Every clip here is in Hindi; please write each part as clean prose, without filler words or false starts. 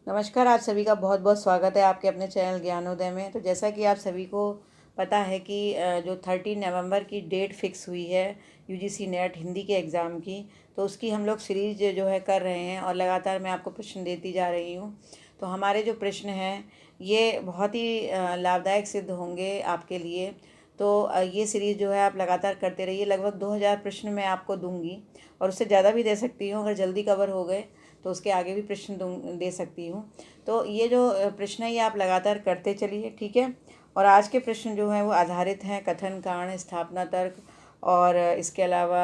नमस्कार, आप सभी का बहुत बहुत स्वागत है आपके अपने चैनल ज्ञानोदय में। तो जैसा कि आप सभी को पता है कि जो 13 नवंबर की डेट फिक्स हुई है यूजीसी नेट हिंदी के एग्ज़ाम की, तो उसकी हम लोग सीरीज जो है कर रहे हैं और लगातार मैं आपको प्रश्न देती जा रही हूँ। तो हमारे जो प्रश्न हैं ये बहुत ही लाभदायक सिद्ध होंगे आपके लिए। तो ये सीरीज़ जो है आप लगातार करते रहिए। लगभग 2000 प्रश्न मैं आपको दूंगी और उससे ज़्यादा भी दे सकती हूँ। अगर जल्दी कवर हो गए तो उसके आगे भी प्रश्न दे सकती हूँ। तो ये जो प्रश्न है ये आप लगातार करते चलिए, ठीक है। और आज के प्रश्न जो हैं वो आधारित हैं कथन, कारण, स्थापना, तर्क और इसके अलावा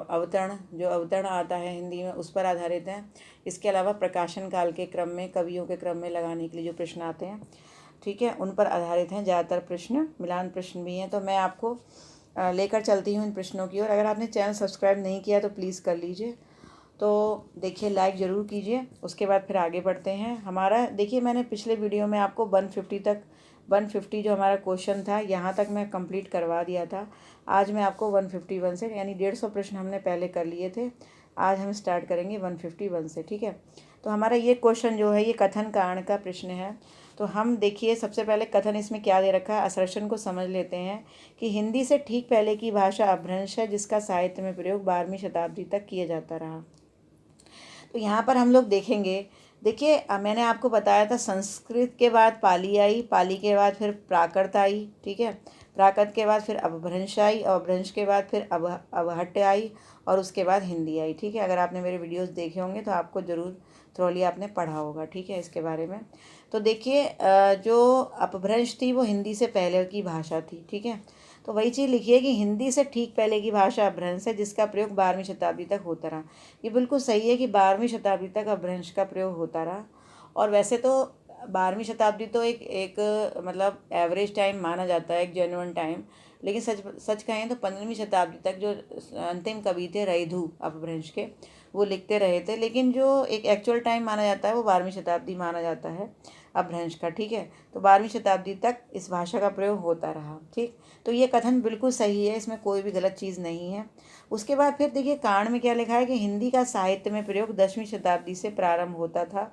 अवतरण, जो अवतरण आता है हिंदी में उस पर आधारित हैं। इसके अलावा प्रकाशन काल के क्रम में, कवियों के क्रम में लगाने के लिए जो प्रश्न आते हैं, ठीक है, उन पर आधारित हैं ज़्यादातर प्रश्न। मिलान प्रश्न भी हैं। तो मैं आपको लेकर चलती हूँ इन प्रश्नों की ओर। अगर आपने चैनल सब्सक्राइब नहीं किया तो प्लीज़ कर लीजिए। तो देखिए, लाइक ज़रूर कीजिए। उसके बाद फिर आगे बढ़ते हैं। हमारा देखिए, मैंने पिछले वीडियो में आपको 150 जो हमारा क्वेश्चन था यहाँ तक मैं कंप्लीट करवा दिया था। आज मैं आपको 151 से, यानी 150 प्रश्न हमने पहले कर लिए थे। आज हम स्टार्ट करेंगे 151 से, ठीक है। तो हमारा ये क्वेश्चन जो है ये कथन कारण का प्रश्न है। तो हम देखिए, सबसे पहले कथन इसमें क्या दे रखा है, असर्शन को समझ लेते हैं कि हिंदी से ठीक पहले की भाषा अपभ्रंश है जिसका साहित्य में प्रयोग 12वीं शताब्दी तक किया जाता रहा। तो यहाँ पर हम लोग देखेंगे, देखिए मैंने आपको बताया था संस्कृत के बाद पाली आई, पाली के बाद फिर प्राकृत आई, ठीक है। प्राकृत के बाद फिर अपभ्रंश आई, अपभ्रंश के बाद फिर अवहट्य आई और उसके बाद हिंदी आई, ठीक है। अगर आपने मेरे वीडियोस देखे होंगे तो आपको ज़रूर थ्रोली आपने पढ़ा होगा, ठीक है, इसके बारे में। तो देखिए जो अपभ्रंश थी वो हिंदी से पहले की भाषा थी, ठीक है। तो वही चीज़ लिखिए कि हिंदी से ठीक पहले की भाषा अपभ्रंश है जिसका प्रयोग 12वीं शताब्दी तक होता रहा। ये बिल्कुल सही है कि 12वीं शताब्दी तक अपभ्रंश का प्रयोग होता रहा। और वैसे तो 12वीं शताब्दी तो एक मतलब एवरेज टाइम माना जाता है, एक जेन्युइन टाइम। लेकिन सच सच कहें तो 15वीं शताब्दी तक जो अंतिम कवि थे रैथु अपभ्रंश के, वो लिखते रहे थे। लेकिन जो एक एक्चुअल टाइम माना जाता है वो 12वीं शताब्दी माना जाता है अपभ्रंश का, ठीक है। तो 12वीं शताब्दी तक इस भाषा का प्रयोग होता रहा, ठीक। तो ये कथन बिल्कुल सही है, इसमें कोई भी गलत चीज़ नहीं है। उसके बाद फिर देखिए कांड में क्या लिखा है कि हिंदी का साहित्य में प्रयोग 10वीं शताब्दी से प्रारंभ होता था,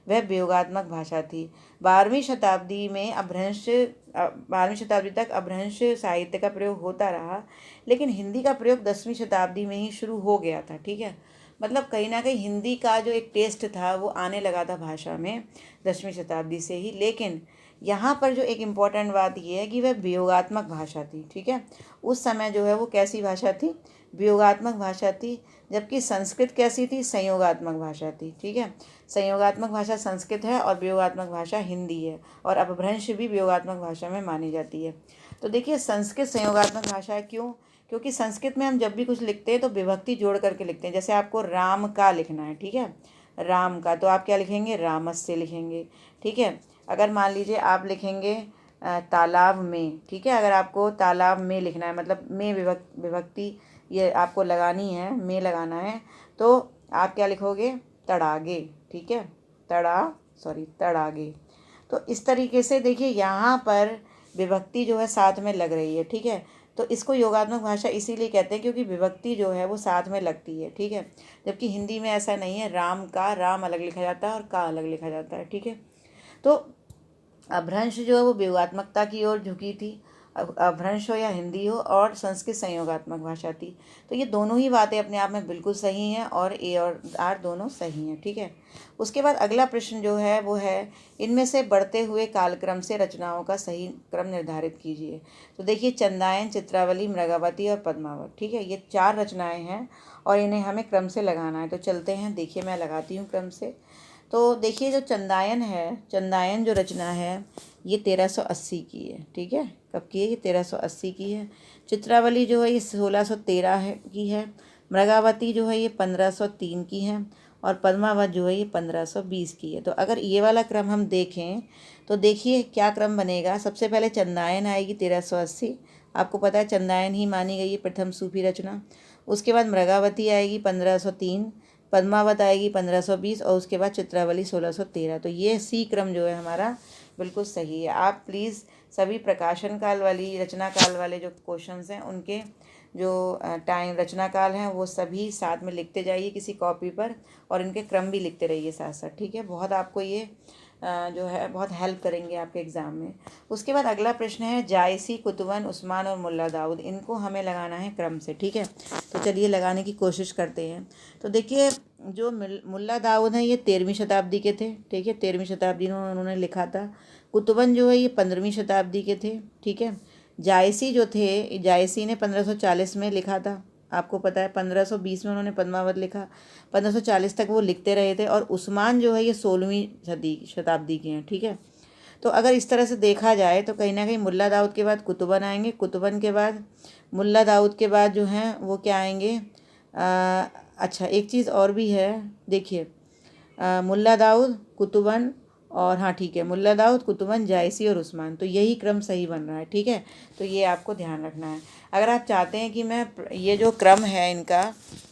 वह वियोगात्मक भाषा थी। 12वीं शताब्दी में अपभ्रंश 12वीं शताब्दी तक अपभ्रंश साहित्य का प्रयोग होता रहा, लेकिन हिंदी का प्रयोग 10वीं शताब्दी में ही शुरू हो गया था, ठीक है। मतलब कहीं ना कहीं हिंदी का जो एक टेस्ट था वो आने लगा था भाषा में 10वीं शताब्दी से ही। लेकिन यहाँ पर जो एक इम्पॉर्टेंट बात ये है कि वह वियोगात्मक भाषा थी, ठीक है। उस समय जो है वो कैसी भाषा थी, वियोगात्मक भाषा थी। जबकि संस्कृत कैसी थी, संयोगात्मक भाषा थी, ठीक है। संयोगात्मक भाषा संस्कृत है और वियोगात्मक भाषा हिंदी है। और अपभ्रंश भी वियोगात्मक भाषा में मानी जाती है। तो देखिए संस्कृत संयोगात्मक भाषा है, क्यों? क्योंकि संस्कृत में हम जब भी कुछ लिखते हैं तो विभक्ति जोड़ करके लिखते हैं। जैसे आपको राम का लिखना है, ठीक है, राम का, तो आप क्या लिखेंगे, रामस्य लिखेंगे, ठीक है। अगर मान लीजिए आप लिखेंगे तालाब में, ठीक है। अगर आपको तालाब में लिखना है, मतलब में विभक्ति ये आपको लगानी है, में लगाना है, तो आप क्या लिखोगे, तड़ागे, ठीक है, तड़ागे। तो इस तरीके से देखिए यहाँ पर विभक्ति जो है साथ में लग रही है, ठीक है। तो इसको योगात्मक भाषा इसीलिए कहते हैं क्योंकि विभक्ति जो है वो साथ में लगती है, ठीक है। जबकि हिंदी में ऐसा नहीं है, राम का राम अलग लिखा जाता है और का अलग लिखा जाता है, ठीक है। तो अपभ्रंश जो है वो वियोगात्मकता की ओर झुकी थी। अपभ्रंश हो या हिंदी हो, और संस्कृत संयोगात्मक भाषा थी। तो ये दोनों ही बातें अपने आप में बिल्कुल सही हैं और ए और आर दोनों सही हैं, ठीक है। उसके बाद अगला प्रश्न जो है वो है, इनमें से बढ़ते हुए कालक्रम से रचनाओं का सही क्रम निर्धारित कीजिए। तो देखिए चंदायन, चित्रावली, मृगावती और पद्मावत, ठीक है, ये 4 रचनाएँ हैं और इन्हें हमें क्रम से लगाना है। तो चलते हैं, देखिए मैं लगाती हूँ क्रम से। तो देखिए जो चंदायन है, चंदायन जो रचना है ये 1380 की है, ठीक है। कब की है, ये 1380 की है। चित्रावली जो है ये 1613 है की है। मृगावती जो है ये 1503 की है। और पद्मावत जो है ये 1520 की है। तो अगर ये वाला क्रम हम देखें तो देखिए क्या क्रम बनेगा। सबसे पहले चंदायन आएगी 1380, आपको पता है चंदायन ही मानी गई है प्रथम सूफी रचना। उसके बाद मृगावती आएगी 1503, पद्मावत आएगी 1520 और उसके बाद चित्रावली 1613। तो ये सी क्रम जो है हमारा बिल्कुल सही है। आप प्लीज़ सभी प्रकाशन काल वाली, रचना काल वाले जो क्वेश्चंस हैं उनके जो टाइम रचना काल हैं वो सभी साथ में लिखते जाइए किसी कॉपी पर, और इनके क्रम भी लिखते रहिए साथ साथ, ठीक है। बहुत आपको ये जो है बहुत हेल्प करेंगे आपके एग्ज़ाम में। उसके बाद अगला प्रश्न है जायसी, कुतुबन, उस्मान और मुल्ला दाऊद, इनको हमें लगाना है क्रम से, ठीक है। तो चलिए लगाने की कोशिश करते हैं। तो देखिए जो मुल्ला दाऊद हैं ये 13वीं शताब्दी के थे, ठीक है, 13वीं शताब्दी में उन्होंने लिखा था। कुतुबन जो है ये 15वीं शताब्दी के थे, ठीक है। जायसी जो थे, जायसी ने 1540 में लिखा था, आपको पता है। 1520 में उन्होंने पद्मावत लिखा, 1540 तक वो लिखते रहे थे। और उस्मान जो है ये 16वीं शताब्दी के हैं, ठीक है। तो अगर इस तरह से देखा जाए तो कहीं ना कहीं मुल्ला दाऊद के बाद कुतुबन आएंगे, कुतुबन के बाद मुल्ला दाऊद के बाद जो हैं वो क्या आएंगे। अच्छा एक चीज़ और भी है, देखिए मुल्ला दाऊद, कुतुबन, और हाँ ठीक है, मुल्ला दाऊद, कुतुबन, जायसी और उस्मान, तो यही क्रम सही बन रहा है, ठीक है। तो ये आपको ध्यान रखना है। अगर आप चाहते हैं कि मैं ये जो क्रम है इनका,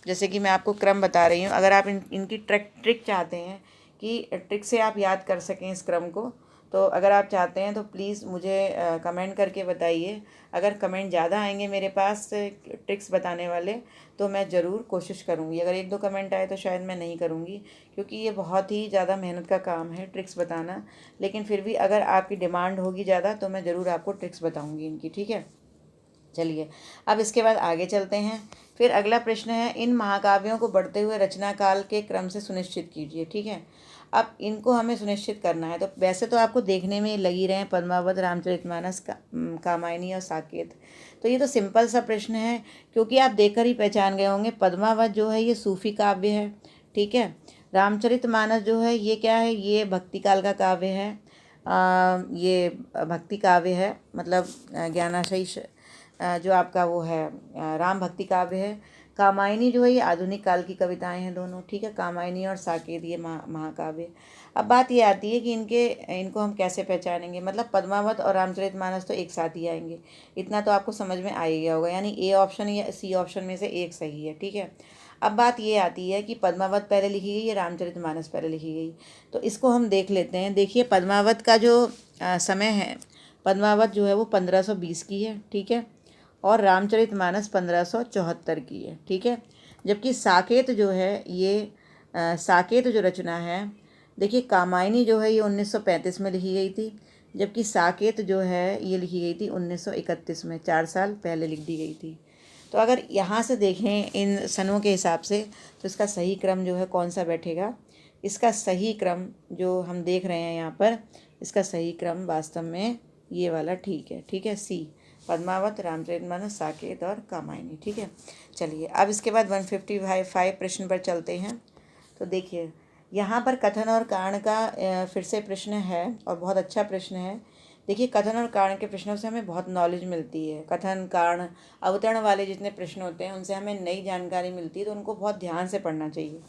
जैसे कि मैं आपको क्रम बता रही हूँ, अगर आप इनकी ट्रिक चाहते हैं कि ट्रिक से आप याद कर सकें इस क्रम को, तो अगर आप चाहते हैं तो प्लीज़ मुझे कमेंट करके बताइए। अगर कमेंट ज़्यादा आएंगे मेरे पास ट्रिक्स बताने वाले तो मैं ज़रूर कोशिश करूँगी। अगर 1-2 कमेंट आए तो शायद मैं नहीं करूँगी, क्योंकि ये बहुत ही ज़्यादा मेहनत का काम है ट्रिक्स बताना। लेकिन फिर भी अगर आपकी डिमांड होगी ज़्यादा तो मैं ज़रूर आपको ट्रिक्स बताऊँगी इनकी, ठीक है। चलिए अब इसके बाद आगे चलते हैं। फिर अगला प्रश्न है इन महाकाव्यों को बढ़ते हुए रचना काल के क्रम से सुनिश्चित कीजिए, ठीक है। अब इनको हमें सुनिश्चित करना है। तो वैसे तो आपको देखने में लगी रहे हैं पद्मावत, रामचरितमानस, कामायनी और साकेत, तो ये तो सिंपल सा प्रश्न है, क्योंकि आप देखकर ही पहचान गए होंगे। पद्मावत जो है ये सूफी काव्य है, ठीक है। रामचरितमानस जो है ये क्या है, ये भक्ति काल का काव्य है। ये भक्ति काव्य है, मतलब ज्ञानाशयी जो आपका वो है राम भक्ति काव्य है। कामायनी जो है ये आधुनिक काल की कविताएं हैं दोनों, ठीक है। कामायनी और साकेत ये महाकाव्य। अब बात ये आती है कि इनको हम कैसे पहचानेंगे। मतलब पद्मावत और रामचरितमानस तो एक साथ ही आएंगे, इतना तो आपको समझ में आ ही गया होगा, यानी ए ऑप्शन या सी ऑप्शन में से एक सही है, ठीक है। अब बात ये आती है कि पद्मावत पहले लिखी गई या रामचरितमानस पहले लिखी गई, तो इसको हम देख लेते हैं। देखिए पद्मावत का जो समय है, पद्मावत जो है वो 1520 की है, ठीक है, और रामचरितमानस 1574 की है, ठीक है। जबकि साकेत जो है ये साकेत जो रचना है, देखिए कामायनी जो है ये 1935 में लिखी गई थी, जबकि साकेत जो है ये लिखी गई थी 1931 में, 4 साल पहले लिख दी गई थी। तो अगर यहाँ से देखें इन सनों के हिसाब से तो इसका सही क्रम जो है कौन सा बैठेगा। इसका सही क्रम जो हम देख रहे हैं यहाँ पर, इसका सही क्रम वास्तव में ये वाला ठीक है, ठीक है, सी, पद्मावत, रामचरितमानस, साकेत और कामायनी, ठीक है। चलिए अब इसके बाद 155 प्रश्न पर चलते हैं। तो देखिए यहाँ पर कथन और कारण का फिर से प्रश्न है और बहुत अच्छा प्रश्न है। देखिए कथन और कारण के प्रश्नों से हमें बहुत नॉलेज मिलती है। कथन, कारण, अवतरण वाले जितने प्रश्न होते हैं उनसे हमें नई जानकारी मिलती है, तो उनको बहुत ध्यान से पढ़ना चाहिए।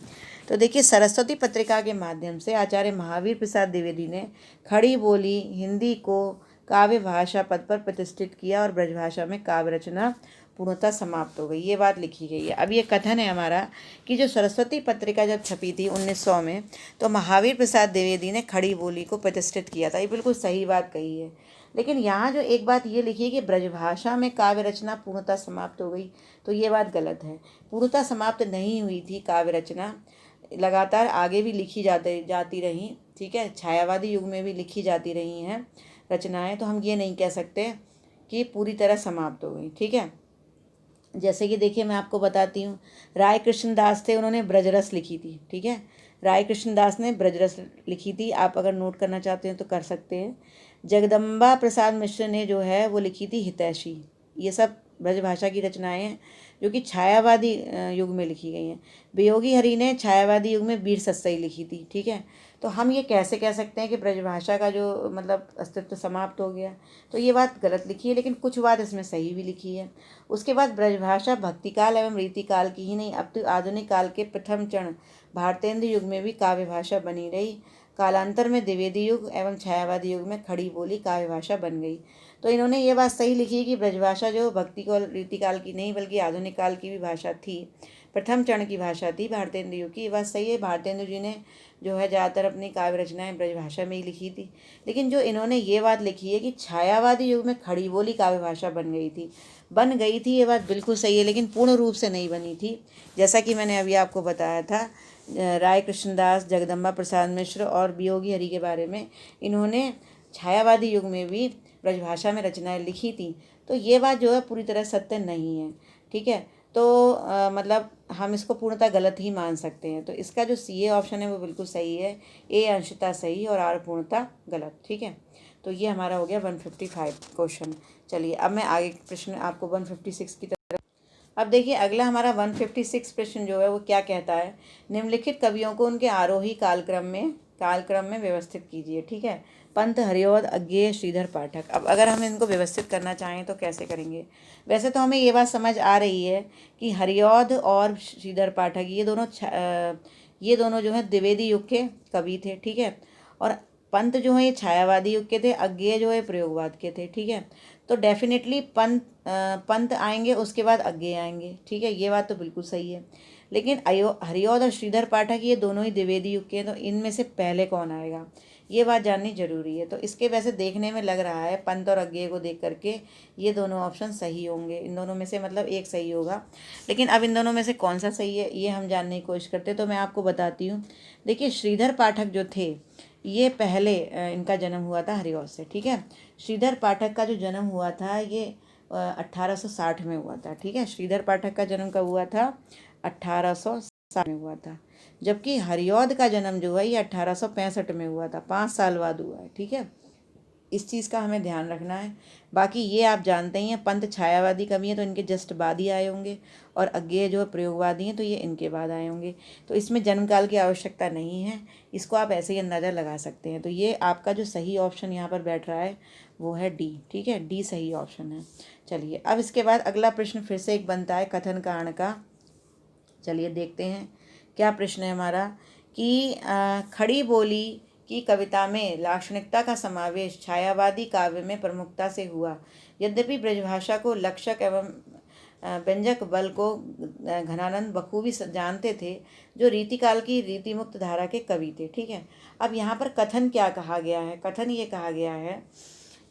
तो देखिए सरस्वती पत्रिका के माध्यम से आचार्य महावीर प्रसाद द्विवेदी ने खड़ी बोली हिंदी को काव्य भाषा पद पर प्रतिष्ठित किया और ब्रजभाषा में काव्य रचना पूर्णतः समाप्त हो गई, ये बात लिखी गई है। अब ये कथन है हमारा कि जो सरस्वती पत्रिका जब छपी थी 1900 में, तो महावीर प्रसाद द्विवेदी ने खड़ी बोली को प्रतिष्ठित किया था, ये बिल्कुल सही बात कही है। लेकिन यहाँ जो एक बात ये लिखी है कि ब्रजभाषा में काव्य रचना पूर्णतः समाप्त हो गई, तो ये बात गलत है। पूर्णतः समाप्त नहीं हुई थी काव्य रचना, लगातार आगे भी लिखी जाती रही, ठीक है। छायावादी युग में भी लिखी जाती रही हैं रचनाएं, तो हम ये नहीं कह सकते कि पूरी तरह समाप्त हो गई, ठीक है। जैसे कि देखिए मैं आपको बताती हूँ, राय कृष्णदास थे, उन्होंने ब्रजरस लिखी थी, ठीक है। राय कृष्णदास ने ब्रजरस लिखी थी, आप अगर नोट करना चाहते हैं तो कर सकते हैं। जगदम्बा प्रसाद मिश्र ने जो है वो लिखी थी हितैषी। ये सब ब्रजभाषा की रचनाएं हैं जो कि छायावादी युग में लिखी गई हैं। वियोगी हरि ने छायावादी युग में वीर सत्सई लिखी थी, ठीक है। तो हम ये कैसे कह सकते हैं कि ब्रजभाषा का जो मतलब अस्तित्व समाप्त हो गया, तो ये बात गलत लिखी है, लेकिन कुछ बात इसमें सही भी लिखी है। उसके बाद ब्रजभाषा भक्तिकाल एवं रीतिकाल की ही नहीं, अब तो आधुनिक काल के प्रथम चरण भारतेंद्र युग में भी काव्य भाषा बनी रही। कालांतर में द्विवेदी युग एवं छायावादी युग में खड़ी बोली काव्य भाषा बन गई। तो इन्होंने ये बात सही लिखी है कि ब्रजभाषा जो भक्ति और रीतिकाल की नहीं बल्कि आधुनिक काल की भी भाषा थी। प्रथम चरण की भाषा थी भारतेंदु युग की। ये बात सही है, भारतेंदु जी ने जो है ज़्यादातर अपनी काव्य रचनाएं ब्रजभाषा में ही लिखी थी। लेकिन जो इन्होंने ये बात लिखी है कि छायावादी युग में खड़ी बोली काव्य भाषा बन गई थी, ये बात बिल्कुल सही है, लेकिन पूर्ण रूप से नहीं बनी थी। जैसा कि मैंने अभी आपको बताया था, राय कृष्णदास, जगदम्बा प्रसाद मिश्र और वियोगी हरि के बारे में इन्होंने छायावादी युग में भी ब्रजभाषा में रचनाएं लिखी थी। तो ये बात जो है पूरी तरह सत्य नहीं है, ठीक है। तो मतलब हम इसको पूर्णतः गलत ही मान सकते हैं। तो इसका जो सी ऑप्शन है वो बिल्कुल सही है, ए अंशतः सही और आर पूर्णतः गलत, ठीक है। तो ये हमारा हो गया 155 क्वेश्चन। चलिए अब मैं आगे प्रश्न आपको 156 की तरफ। अब देखिए अगला हमारा 156 प्रश्न जो है वो क्या कहता है, निम्नलिखित कवियों को उनके आरोही कालक्रम में व्यवस्थित कीजिए, ठीक है। पंत, हरिऔध, अज्ञेय, श्रीधर पाठक। अब अगर हम इनको व्यवस्थित करना चाहें तो कैसे करेंगे। वैसे तो हमें ये बात समझ आ रही है कि हरिऔध और श्रीधर पाठक ये दोनों जो है द्विवेदी युग के कवि थे, ठीक है। और पंत जो है ये छायावादी युग के थे, अज्ञेय जो है प्रयोगवाद के थे, ठीक है। तो डेफिनेटली पंत आएंगे, उसके बाद अज्ञेय आएंगे, ठीक है। ये बात तो बिल्कुल सही है। लेकिन हरिऔध और श्रीधर पाठक ये दोनों ही द्विवेदी युग के हैं, तो इनमें से पहले कौन आएगा, ये बात जाननी जरूरी है। तो इसके वैसे देखने में लग रहा है पंत और अज्ञेय को देख करके ये दोनों ऑप्शन सही होंगे। इन दोनों में से मतलब एक सही होगा। लेकिन अब इन दोनों में से कौन सा सही है ये हम जानने की कोशिश करते हैं। तो मैं आपको बताती हूँ। देखिए श्रीधर पाठक जो थे ये पहले इनका जन्म हुआ था हरिऔध से, ठीक है। श्रीधर पाठक का जो जन्म हुआ था ये 1860 में हुआ था, ठीक है। श्रीधर पाठक का जन्म कब हुआ था, 1860 में हुआ था। जबकि हरिऔध का जन्म जो है ये 1865 में हुआ था, 5 साल बाद हुआ है, ठीक है। इस चीज़ का हमें ध्यान रखना है। बाकी ये आप जानते ही हैं पंत छायावादी कवि हैं तो इनके जस्ट बाद ही आए होंगे, और अज्ञेय जो प्रयोगवादी हैं तो ये इनके बाद आए होंगे। तो इसमें जन्मकाल की आवश्यकता नहीं है, इसको आप ऐसे ही अंदाज़ा लगा सकते हैं। तो ये आपका जो सही ऑप्शन यहाँ पर बैठ रहा है वो है डी, ठीक है। डी सही ऑप्शन है। चलिए अब इसके बाद अगला प्रश्न फिर से एक बनता है कथन कारण का। चलिए देखते हैं क्या प्रश्न है हमारा कि खड़ी बोली की कविता में लाक्षणिकता का समावेश छायावादी काव्य में प्रमुखता से हुआ। यद्यपि ब्रजभाषा को लक्षक एवं व्यंजक बल को घनानंद बखूबी जानते थे, जो रीतिकाल की रीतिमुक्त धारा के कवि थे, ठीक है। अब यहाँ पर कथन क्या कहा गया है, कथन ये कहा गया है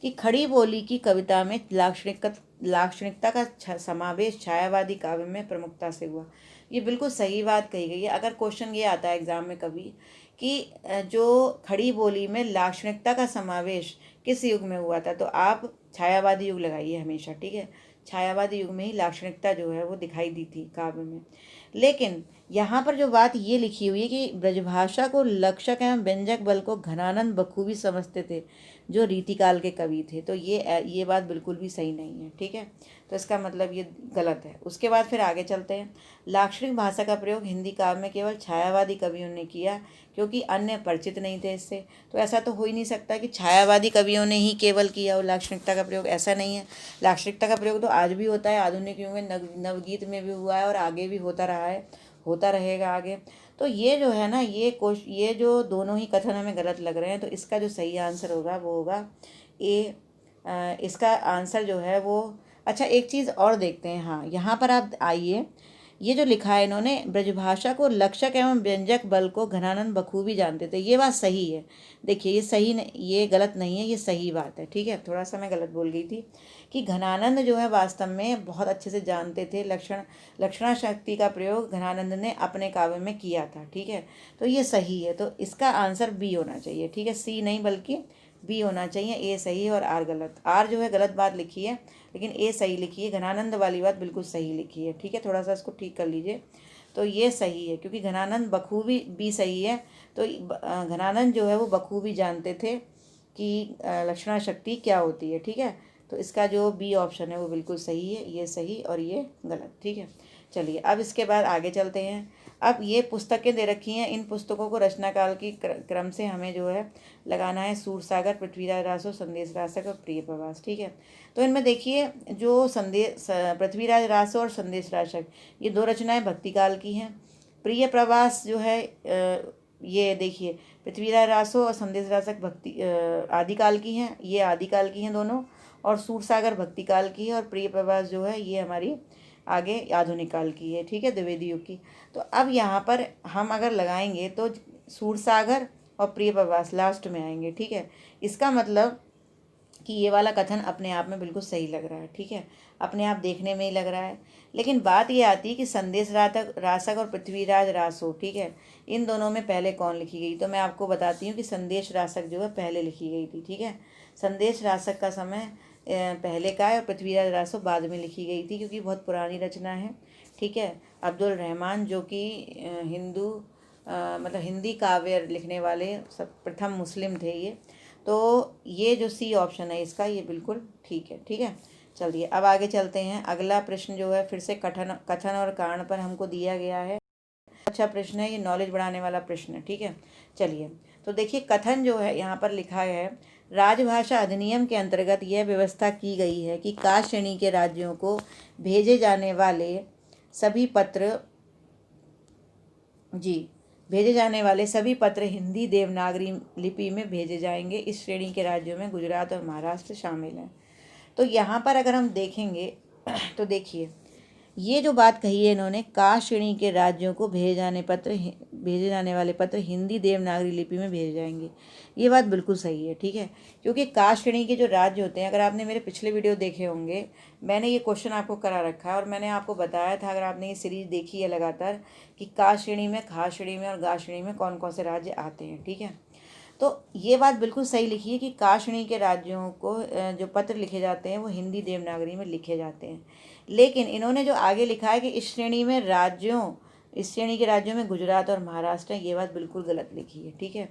कि खड़ी बोली की कविता में लाक्षणिकता का समावेश छायावादी काव्य में प्रमुखता से हुआ। ये बिल्कुल सही बात कही गई है। अगर क्वेश्चन ये आता है एग्जाम में कभी कि जो खड़ी बोली में लाक्षणिकता का समावेश किस युग में हुआ था, तो आप छायावादी युग लगाइए हमेशा, ठीक है। छायावादी युग में ही लाक्षणिकता जो है वो दिखाई दी थी काव्य में। लेकिन यहाँ पर जो बात ये लिखी हुई है कि ब्रजभाषा को लक्षक एवं व्यंजक बल को घनानंद बखूबी समझते थे, जो रीतिकाल के कवि थे। तो ये बात बिल्कुल भी सही नहीं है, ठीक है। तो इसका मतलब ये गलत है। उसके बाद फिर आगे चलते हैं। लाक्षणिक भाषा का प्रयोग हिंदी काव्य में केवल छायावादी कवियों ने किया, क्योंकि अन्य परिचित नहीं थे इससे। तो ऐसा तो हो ही नहीं सकता कि छायावादी कवियों ने ही केवल किया हो लाक्षणिकता का प्रयोग, ऐसा नहीं है। लाक्षणिकता का प्रयोग तो आज भी होता है, आधुनिक युग में नवगीत में भी हुआ है और आगे भी होता रहा है, होता रहेगा आगे। तो ये जो है ना ये जो दोनों ही कथन हमें गलत लग रहे हैं, तो इसका जो सही आंसर होगा वो होगा ए। इसका आंसर जो है वो, अच्छा एक चीज़ और देखते हैं। हाँ यहाँ पर आप आइए, ये जो लिखा है इन्होंने ब्रजभाषा को लक्षक एवं व्यंजक बल को घनानंद बखूबी जानते थे, ये बात सही है। देखिए ये सही नहीं, ये गलत नहीं है, ये सही बात है, ठीक है। थोड़ा सा मैं गलत बोल गई थी कि घनानंद जो है वास्तव में बहुत अच्छे से जानते थे। लक्षणा शक्ति का प्रयोग घनानंद ने अपने काव्य में किया था, ठीक है। तो ये सही है। तो इसका आंसर बी होना चाहिए, ठीक है। सी नहीं बल्कि बी होना चाहिए। ए सही है और आर गलत। आर जो है गलत बात लिखी है, लेकिन ए सही लिखी है। घनानंद वाली बात बिल्कुल सही लिखी है, ठीक है। थोड़ा सा इसको ठीक कर लीजिए। तो ये सही है, क्योंकि घनानंद बखूबी बी सही है। तो घनानंद जो है वो बखूबी जानते थे कि लक्षणा शक्ति क्या होती है, ठीक है। तो इसका जो बी ऑप्शन है वो बिल्कुल सही है, ये सही और ये गलत, ठीक है। चलिए अब इसके बाद आगे चलते हैं। अब ये पुस्तकें दे रखी हैं, इन पुस्तकों को रचना काल की क्रम से हमें जो है लगाना है। सूरसागर, पृथ्वीराज रासो, संदेश रासक और प्रिय प्रवास, ठीक है। तो इनमें देखिए जो पृथ्वीराज रासो और संदेश रासक ये दो रचनाएं भक्ति काल की हैं। प्रिय प्रवास जो है ये देखिए पृथ्वीराज रासो और संदेश रासक भक्ति आदिकाल की हैं, ये आदिकाल की हैं दोनों। और सूरसागर भक्ति काल की है और प्रिय प्रवास जो है ये हमारी आगे आधुनिक काल की है, ठीक है, द्विवेदी युग की। तो अब यहाँ पर हम अगर लगाएंगे तो सूरसागर और प्रिय प्रवास लास्ट में आएंगे, ठीक है। इसका मतलब कि ये वाला कथन अपने आप में बिल्कुल सही लग रहा है, ठीक है, अपने आप देखने में ही लग रहा है। लेकिन बात ये आती है कि संदेश रासक और पृथ्वीराज रासो, ठीक है, इन दोनों में पहले कौन लिखी गई। तो मैं आपको बताती हूँ कि संदेश रासक जो है पहले लिखी गई थी, ठीक है। संदेश रासक का समय पहले का है और पृथ्वीराज रासो बाद में लिखी गई थी, क्योंकि बहुत पुरानी रचना है, ठीक है। अब्दुल रहमान जो कि हिंदू मतलब हिंदी काव्य लिखने वाले सब प्रथम मुस्लिम थे ये। तो ये जो सी ऑप्शन है इसका, ये बिल्कुल ठीक है, ठीक है। चलिए अब आगे चलते हैं। अगला प्रश्न जो है फिर से कथन और कारण पर हमको दिया गया है। अच्छा प्रश्न है ये, नॉलेज बढ़ाने वाला प्रश्न है, ठीक है। चलिए तो देखिए कथन जो है यहाँ पर लिखा है, राजभाषा अधिनियम के अंतर्गत यह व्यवस्था की गई है कि का श्रेणी के राज्यों को भेजे जाने वाले सभी पत्र हिंदी देवनागरी लिपि में भेजे जाएंगे। इस श्रेणी के राज्यों में गुजरात और महाराष्ट्र शामिल हैं। तो यहाँ पर अगर हम देखेंगे तो देखिए ये जो बात कही है इन्होंने, का श्रेणी के राज्यों को भेजे जाने वाले पत्र हिंदी देवनागरी लिपि में भेजे जाएंगे, ये बात बिल्कुल सही है, ठीक है। क्योंकि का श्रेणी के जो राज्य होते हैं, अगर आपने मेरे पिछले वीडियो देखे होंगे, मैंने ये क्वेश्चन आपको करा रखा है और मैंने आपको बताया था, अगर आपने ये सीरीज देखी है लगातार, कि का श्रेणी में, खा श्रेणी में और गा श्रेणी में कौन कौन से राज्य आते हैं, ठीक है। तो ये बात बिल्कुल सही लिखी है कि का श्रेणी के राज्यों को जो पत्र लिखे जाते हैं वो हिंदी देवनागरी में लिखे जाते हैं। लेकिन इन्होंने जो आगे लिखा है कि इस श्रेणी के राज्यों में गुजरात और महाराष्ट्र है, ये बात बिल्कुल गलत लिखी है, ठीक है।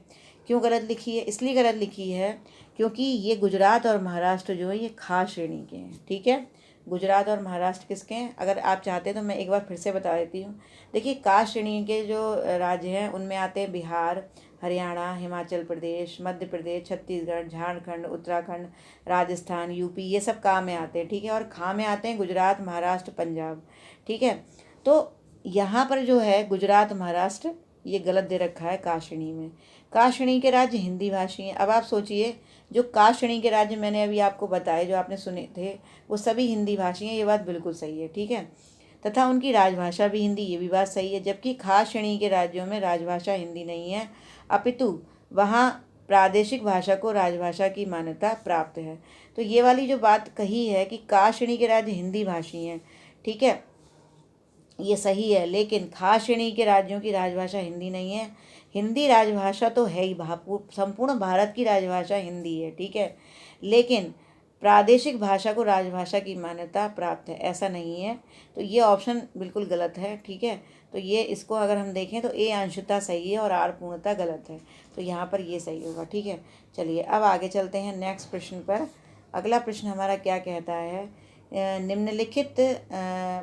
क्यों गलत लिखी है? इसलिए गलत लिखी है क्योंकि ये गुजरात और महाराष्ट्र जो है ये खा श्रेणी के हैं, ठीक है। गुजरात और महाराष्ट्र किसके हैं? अगर आप चाहते हैं तो मैं एक बार फिर से बता देती हूँ। देखिए का श्रेणी के जो राज्य हैं उनमें आते हैं बिहार, हरियाणा, हिमाचल प्रदेश, मध्य प्रदेश, छत्तीसगढ़, झारखंड, उत्तराखंड, राजस्थान, यूपी, ये सब का में आते हैं, ठीक है। और खा में आते हैं गुजरात, महाराष्ट्र, पंजाब, ठीक है। तो यहाँ पर जो है गुजरात, महाराष्ट्र, ये गलत दे रखा है का श्रेणी में। का श्रेणी के राज्य हिंदी भाषी हैं। अब आप सोचिए, जो का श्रेणी के राज्य मैंने अभी आपको बताए, जो आपने सुने थे, वो सभी हिंदी भाषी हैं, ये बात बिल्कुल सही है, ठीक है। तथा उनकी राजभाषा भी हिंदी, ये भी बात सही है। जबकि खा श्रेणी के राज्यों में राजभाषा हिंदी नहीं है, अपितु वहाँ प्रादेशिक भाषा को राजभाषा की मान्यता प्राप्त है। तो ये वाली जो बात कही है कि का श्रेणी के राज्य हिंदी भाषी हैं, ठीक है, ये सही है। लेकिन खा श्रेणी के राज्यों की राजभाषा हिंदी नहीं है। हिंदी राजभाषा तो है ही, संपूर्ण भारत की राजभाषा हिंदी है, ठीक है। लेकिन प्रादेशिक भाषा को राजभाषा की मान्यता प्राप्त है, ऐसा नहीं है। तो ये ऑप्शन बिल्कुल गलत है, ठीक है। तो ये इसको अगर हम देखें तो ए अंशतः सही है और आर पूर्णतः गलत है। तो यहाँ पर ये सही होगा, ठीक है। चलिए अब आगे चलते हैं नेक्स्ट प्रश्न पर। अगला प्रश्न हमारा क्या कहता है, निम्नलिखित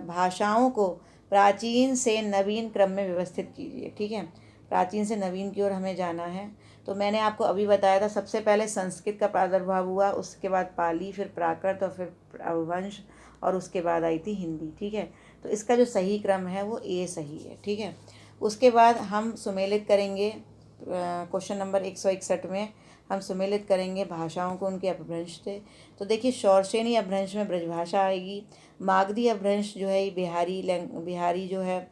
भाषाओं को प्राचीन से नवीन क्रम में व्यवस्थित कीजिए, ठीक है। प्राचीन से नवीन की ओर हमें जाना है। तो मैंने आपको अभी बताया था, सबसे पहले संस्कृत का प्रादुर्भाव हुआ, उसके बाद पाली, फिर प्राकृत और फिर रघुवंश, और उसके बाद आई थी हिंदी, ठीक है। तो इसका जो सही क्रम है वो ए सही है, ठीक है। उसके बाद हम सुमेलित करेंगे, क्वेश्चन नंबर 161 में हम सुमेलित करेंगे भाषाओं को उनके अपभ्रंश से। तो देखिए शौरसेनी अपभ्रंश में ब्रजभाषा आएगी। मागधी अपभ्रंश जो है बिहारी जो है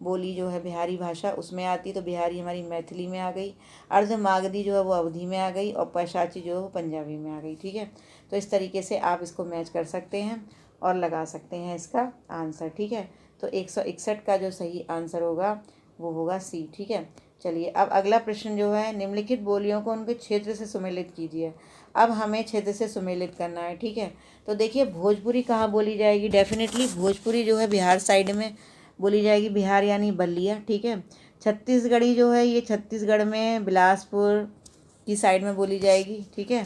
बोली जो है बिहारी भाषा उसमें आती, तो बिहारी हमारी मैथिली में आ गई। अर्ध मागधी जो है वो अवधी में आ गई, और पैशाची जो है वो पंजाबी में आ गई, ठीक है। तो इस तरीके से आप इसको मैच कर सकते हैं और लगा सकते हैं इसका आंसर, ठीक है। तो 161 का जो सही आंसर होगा वो होगा सी, ठीक है। चलिए अब अगला प्रश्न जो है, निम्नलिखित बोलियों को उनके क्षेत्र से सुमेलित कीजिए। अब हमें क्षेत्र से सुमेलित करना है, ठीक है। तो देखिए भोजपुरी कहाँ बोली जाएगी? डेफिनेटली भोजपुरी जो है बिहार साइड में बोली जाएगी, बिहार यानी बलिया, ठीक है। छत्तीसगढ़ी जो है ये छत्तीसगढ़ में बिलासपुर की साइड में बोली जाएगी, ठीक है।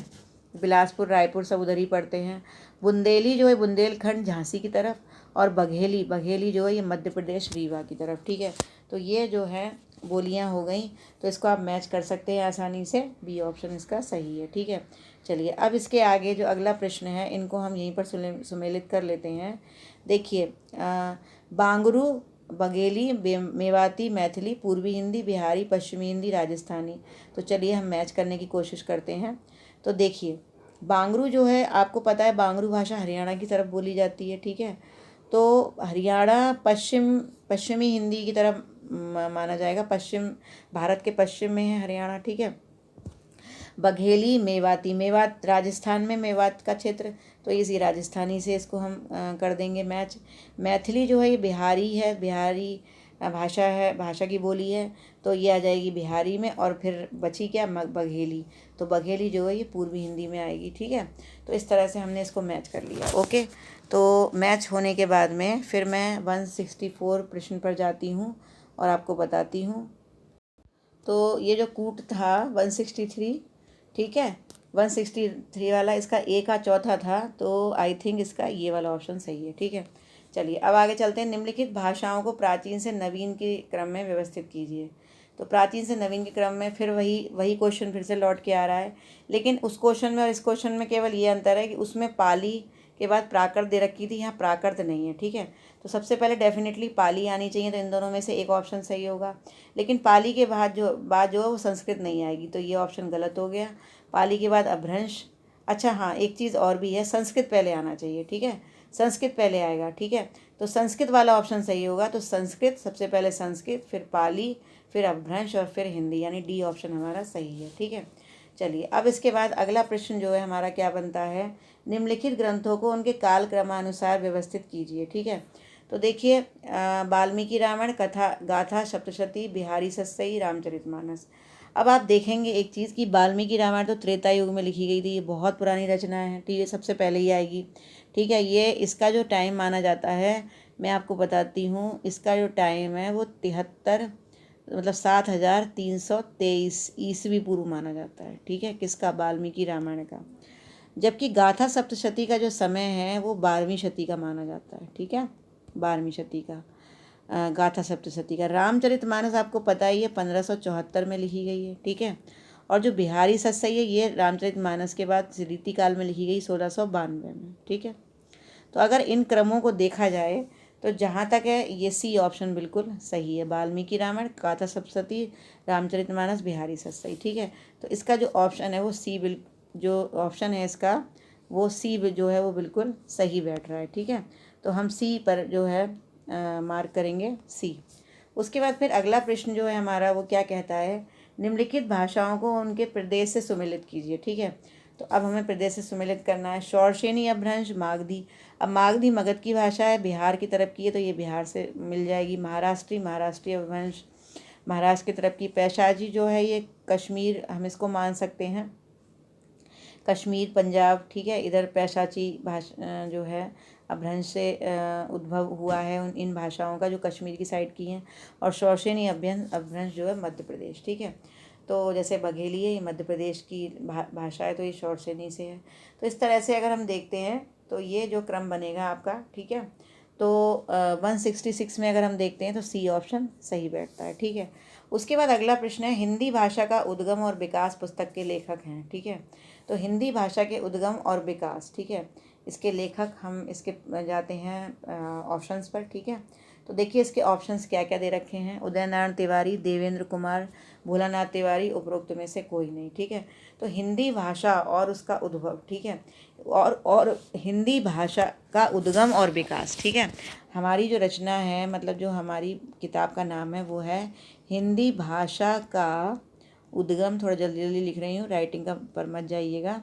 बिलासपुर, रायपुर सब उधर ही पड़ते हैं। बुंदेली जो है बुंदेलखंड झांसी की तरफ, और बघेली जो है ये मध्य प्रदेश रीवा की तरफ, ठीक है। तो ये जो है बोलियां हो गई, तो इसको आप मैच कर सकते हैं आसानी से, बी ऑप्शन इसका सही है, ठीक है। चलिए अब इसके आगे जो अगला प्रश्न है इनको हम यहीं पर सुमेलित कर लेते हैं। देखिए बांगरू, बघेली, मेवाती, मैथिली, पूर्वी हिंदी, बिहारी, पश्चिमी हिंदी, राजस्थानी। तो चलिए हम मैच करने की कोशिश करते हैं। तो देखिए बांगरू जो है आपको पता है, बांगरू भाषा हरियाणा की तरफ बोली जाती है, ठीक है। तो हरियाणा पश्चिमी हिंदी की तरफ माना जाएगा, पश्चिम भारत के पश्चिम में है हरियाणा, ठीक है। बघेली मेवाती, मेवात राजस्थान में, मेवात का क्षेत्र, तो इसी राजस्थानी से इसको हम कर देंगे मैच। मैथिली जो है ये बिहारी है, बिहारी भाषा है, भाषा की बोली है, तो ये आ जाएगी बिहारी में। और फिर बची क्या, बघेली, तो बघेली जो है ये पूर्वी हिंदी में आएगी, ठीक है। तो इस तरह से हमने इसको मैच कर लिया, ओके। तो मैच होने के बाद में फिर मैं 164 प्रश्न पर जाती हूँ और आपको बताती हूँ। तो ये जो कूट था 163, ठीक है, 163 वाला, इसका ए का चौथा था, तो आई थिंक इसका ये वाला ऑप्शन सही है, ठीक है। चलिए अब आगे चलते हैं। निम्नलिखित भाषाओं को प्राचीन से नवीन के क्रम में व्यवस्थित कीजिए। तो प्राचीन से नवीन के क्रम में फिर वही क्वेश्चन फिर से लौट के आ रहा है, लेकिन उस क्वेश्चन में और इस क्वेश्चन में केवल ये अंतर है कि उसमें पाली के बाद प्राकृत दे रखी थी, यहाँ प्राकृत नहीं है, ठीक है। तो सबसे पहले डेफिनेटली पाली आनी चाहिए, तो इन दोनों में से एक ऑप्शन सही होगा। लेकिन पाली के बाद जो है वो संस्कृत नहीं आएगी, तो ये ऑप्शन गलत हो गया। पाली के बाद अपभ्रंश, अच्छा हाँ एक चीज़ और भी है, संस्कृत पहले आना चाहिए, ठीक है, संस्कृत पहले आएगा, ठीक है। तो संस्कृत वाला ऑप्शन सही होगा, तो संस्कृत सबसे पहले, संस्कृत फिर पाली फिर अपभ्रंश और फिर हिंदी, यानी डी ऑप्शन हमारा सही है, ठीक है। चलिए अब इसके बाद अगला प्रश्न जो है हमारा क्या बनता है, निम्नलिखित ग्रंथों को उनके काल क्रमानुसार व्यवस्थित कीजिए, ठीक है। तो देखिए वाल्मीकि रामायण, कथा गाथा सप्तशती, बिहारी सत्सई, रामचरितमानस। अब आप देखेंगे एक चीज़ कि वाल्मीकि रामायण तो त्रेता युग में लिखी गई थी, ये बहुत पुरानी रचना है, ठीक है, सबसे पहले ही आएगी, ठीक है। ये इसका जो टाइम माना जाता है, मैं आपको बताती हूँ, इसका जो टाइम है वो 73 मतलब 7323 ईस्वी पूर्व माना जाता है, ठीक है, किसका, वाल्मीकि रामायण का। जबकि गाथा सप्तशती का जो समय है वो 12वीं शती का माना जाता है, ठीक है, 12वीं शती का गाथा सप्तशती का। रामचरितमानस आपको पता ही है 1574 में लिखी गई है, ठीक है। और जो बिहारी सत्सई है ये रामचरितमानस के बाद रीतिकाल में लिखी गई 1692 में, ठीक है। तो अगर इन क्रमों को देखा जाए तो जहाँ तक है ये सी ऑप्शन बिल्कुल सही है, वाल्मीकि रामायण, गाथा सप्तशती, रामचरितमानस, बिहारी सत्सई, ठीक है। तो इसका जो ऑप्शन है वो सी, जो ऑप्शन है इसका वो सी जो है वो बिल्कुल सही बैठ रहा है, ठीक है। तो हम सी पर जो है मार्क करेंगे सी। उसके बाद फिर अगला प्रश्न जो है हमारा वो क्या कहता है, निम्नलिखित भाषाओं को उनके प्रदेश से सुमेलित कीजिए, ठीक है। तो अब हमें प्रदेश से सुमेलित करना है। शौरसेनी अपभ्रंश, मागधी, अब मागधी मगध की भाषा है, बिहार की तरफ की है, तो ये बिहार से मिल जाएगी। महाराष्ट्रीय अपभ्रंश, महाराष्ट्र की तरफ की। पैशाजी जो है ये कश्मीर, हम इसको मान सकते हैं, कश्मीर पंजाब, ठीक है, इधर पैशाची भाषा जो है अपभ्रंश से उद्भव हुआ है इन भाषाओं का, जो कश्मीर की साइड की हैं। और शौरसेनी अपभ्रंश जो है मध्य प्रदेश, ठीक है। तो जैसे बघेली है ये मध्य प्रदेश की भाषा है, तो ये शौरसेनी से है। तो इस तरह से अगर हम देखते हैं तो ये जो क्रम बनेगा आपका, ठीक है। तो 166 में अगर हम देखते हैं तो सी ऑप्शन सही बैठता है, ठीक है। उसके बाद अगला प्रश्न है, हिंदी भाषा का उद्गम और विकास पुस्तक के लेखक हैं, ठीक है। तो हिंदी भाषा के उद्गम और विकास, ठीक है, इसके लेखक हम इसके जाते हैं ऑप्शंस पर, ठीक है। तो देखिए इसके ऑप्शंस क्या क्या दे रखे हैं, उदय नारायण तिवारी, देवेंद्र कुमार, भोलानाथ तिवारी, उपरोक्त में से कोई नहीं, ठीक है। तो हिंदी भाषा और उसका उद्भव, ठीक है, और हिंदी भाषा का उद्गम और विकास, ठीक है। हमारी जो रचना है, मतलब जो हमारी किताब का नाम है वो है हिंदी भाषा का उद्गम, थोड़ा जल्दी जल्दी लिख रही हूँ, राइटिंग का पर मत जाइएगा,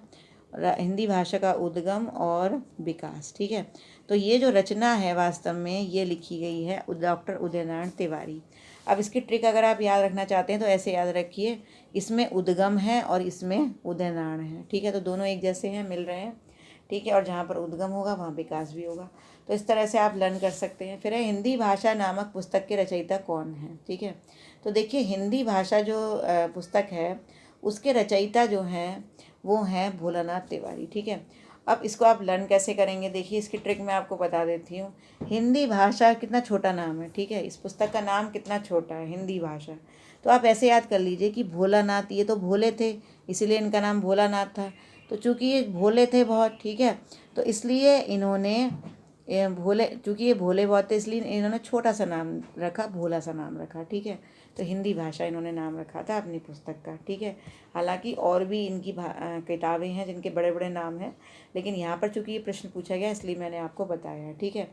हिंदी भाषा का उद्गम और विकास, ठीक है। तो ये जो रचना है वास्तव में ये लिखी गई है डॉक्टर उदय नारायण तिवारी। अब इसकी ट्रिक अगर आप याद रखना चाहते हैं तो ऐसे याद रखिए, इसमें उद्गम है और इसमें उदय नारायण है, ठीक है। तो दोनों एक जैसे हैं, मिल रहे हैं, ठीक है। और जहाँ पर उद्गम होगा वहाँ विकास भी होगा, तो इस तरह से आप लर्न कर सकते हैं। फिर है हिंदी भाषा नामक पुस्तक के रचयिता कौन है, ठीक है। तो देखिए हिंदी भाषा जो पुस्तक है उसके रचयिता जो हैं वो हैं भोलानाथ तिवारी, ठीक है। अब इसको आप लर्न कैसे करेंगे, देखिए इसकी ट्रिक मैं आपको बता देती हूँ। हिंदी भाषा कितना छोटा नाम है, ठीक है, इस पुस्तक का नाम कितना छोटा है, हिंदी भाषा। तो आप ऐसे याद कर लीजिए कि भोलानाथ, ये तो भोले थे इसीलिए इनका नाम भोलानाथ था। तो चूँकि ये भोले थे बहुत, ठीक है, तो इसलिए इन्होंने चूँकि ये भोले बहुत थे इसलिए इन्होंने छोटा सा नाम रखा, भोला सा नाम रखा, ठीक है। तो हिंदी भाषा इन्होंने नाम रखा था अपनी पुस्तक का, ठीक है। हालांकि और भी इनकी किताबें हैं जिनके बड़े बड़े नाम हैं, लेकिन यहाँ पर चूँकि ये प्रश्न पूछा गया इसलिए मैंने आपको बताया है, ठीक है।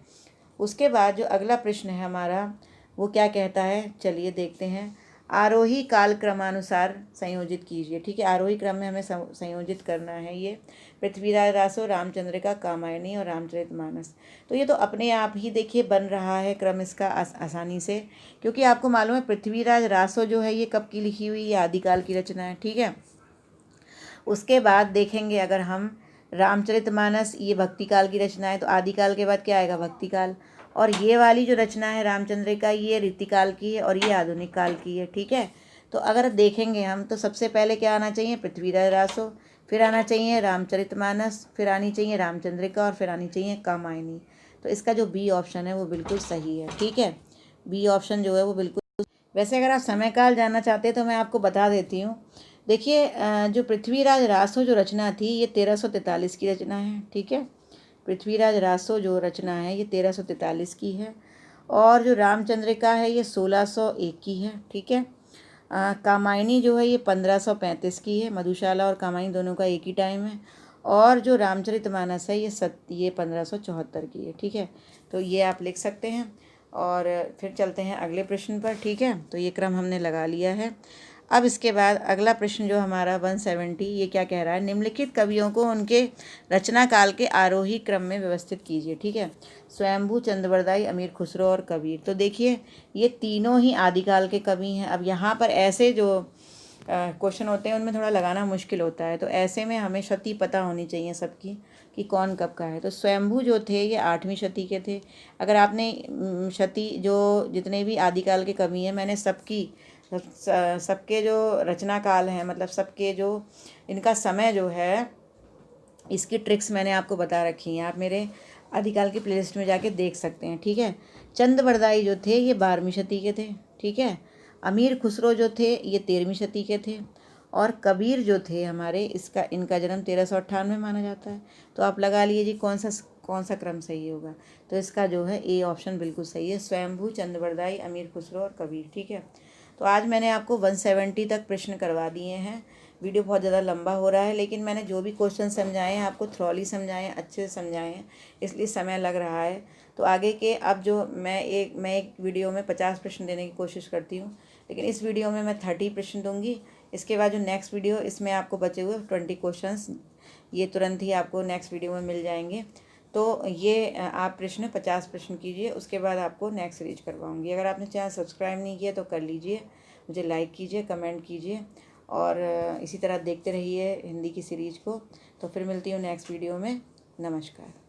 उसके बाद जो अगला प्रश्न है हमारा वो क्या कहता है, चलिए देखते हैं। आरोही काल क्रमानुसार संयोजित कीजिए। ठीक है, आरोही क्रम में हमें संयोजित करना है ये पृथ्वीराज रासो, रामचंद्रिका, कामायनी और रामचरितमानस। तो ये तो अपने आप ही देखिए बन रहा है क्रम इसका आसानी से, क्योंकि आपको मालूम है पृथ्वीराज रासो जो है ये कब की लिखी हुई, ये आदिकाल की रचना है। ठीक है, उसके बाद देखेंगे अगर हम रामचरितमानस, ये भक्ति काल की रचना है, तो आदिकाल के बाद क्या आएगा, भक्ति काल। और ये वाली जो रचना है रामचंद्रिका, ये रीतिकाल की है और ये आधुनिक काल की है। ठीक है, तो अगर देखेंगे हम तो सबसे पहले क्या आना चाहिए, पृथ्वीराज रासो, फिर आना चाहिए रामचरितमानस, फिर आनी चाहिए रामचंद्रिका और फिर आनी चाहिए कामायनी। तो इसका जो बी ऑप्शन है वो बिल्कुल सही है। ठीक है, बी ऑप्शन जो है वो बिल्कुल। वैसे अगर आप समय काल जानना चाहते हैं तो मैं आपको बता देती हूँ। देखिए जो पृथ्वीराज रासो जो रचना थी ये 1343 की रचना है। ठीक है, पृथ्वीराज रासो जो रचना है ये 1343 की है। और जो रामचंद्रिका है ये 1601 की है। ठीक है, कामायनी जो है ये 1535 की है। मधुशाला और कामायनी दोनों का एक ही टाइम है। और जो रामचरितमानस है ये 1574 की है। ठीक है, तो ये आप लिख सकते हैं। और फिर चलते हैं अगले प्रश्न पर। ठीक है, तो ये क्रम हमने लगा लिया है। अब इसके बाद अगला प्रश्न जो हमारा 170, ये क्या कह रहा है, निम्नलिखित कवियों को उनके रचना काल के आरोही क्रम में व्यवस्थित कीजिए। ठीक है, स्वयंभू, चंद्रवरदाई, अमीर खुसरो और कबीर। तो देखिए ये तीनों ही आदिकाल के कवि हैं। अब यहाँ पर ऐसे जो क्वेश्चन होते हैं उनमें थोड़ा लगाना मुश्किल होता है, तो ऐसे में हमें शती पता होनी चाहिए सबकी कि कौन कब का है। तो स्वयंभू जो थे ये 8वीं शती के थे। अगर आपने शती जो जितने भी आदिकाल के कवि हैं मैंने सबके जो रचना काल हैं, मतलब सबके जो इनका समय जो है, इसकी ट्रिक्स मैंने आपको बता रखी हैं। आप मेरे आदिकाल की प्लेलिस्ट में जाके देख सकते हैं। ठीक है, चंद्रवरदाई जो थे ये 12वीं शती के थे। ठीक है, अमीर खुसरो जो थे ये 13वीं शती के थे। और कबीर जो थे हमारे, इनका जन्म 1398 में माना जाता है। तो आप लगा लीजिए कौन सा क्रम सही होगा। तो इसका जो है ए ऑप्शन बिल्कुल सही है, स्वयंभू, चंद्रवरदाई, अमीर खुसरो और कबीर। ठीक है, तो आज मैंने आपको 170 तक प्रश्न करवा दिए हैं। वीडियो बहुत ज़्यादा लंबा हो रहा है, लेकिन मैंने जो भी क्वेश्चन समझाए हैं आपको थ्रोली समझाए हैं, अच्छे से समझाए हैं, इसलिए समय लग रहा है। तो आगे के अब जो मैं एक वीडियो में 50 प्रश्न देने की कोशिश करती हूँ, लेकिन इस वीडियो में मैं 30 प्रश्न दूँगी। इसके बाद जो नेक्स्ट वीडियो, इसमें आपको बचे हुए 20 क्वेश्चंस ये तुरंत ही आपको नेक्स्ट वीडियो में मिल जाएंगे। तो ये आप 50 प्रश्न कीजिए, उसके बाद आपको नेक्स्ट सीरीज करवाऊँगी। अगर आपने चैनल सब्सक्राइब नहीं किया तो कर लीजिए, मुझे लाइक कीजिए, कमेंट कीजिए और इसी तरह देखते रहिए हिंदी की सीरीज़ को। तो फिर मिलती हूँ नेक्स्ट वीडियो में। नमस्कार।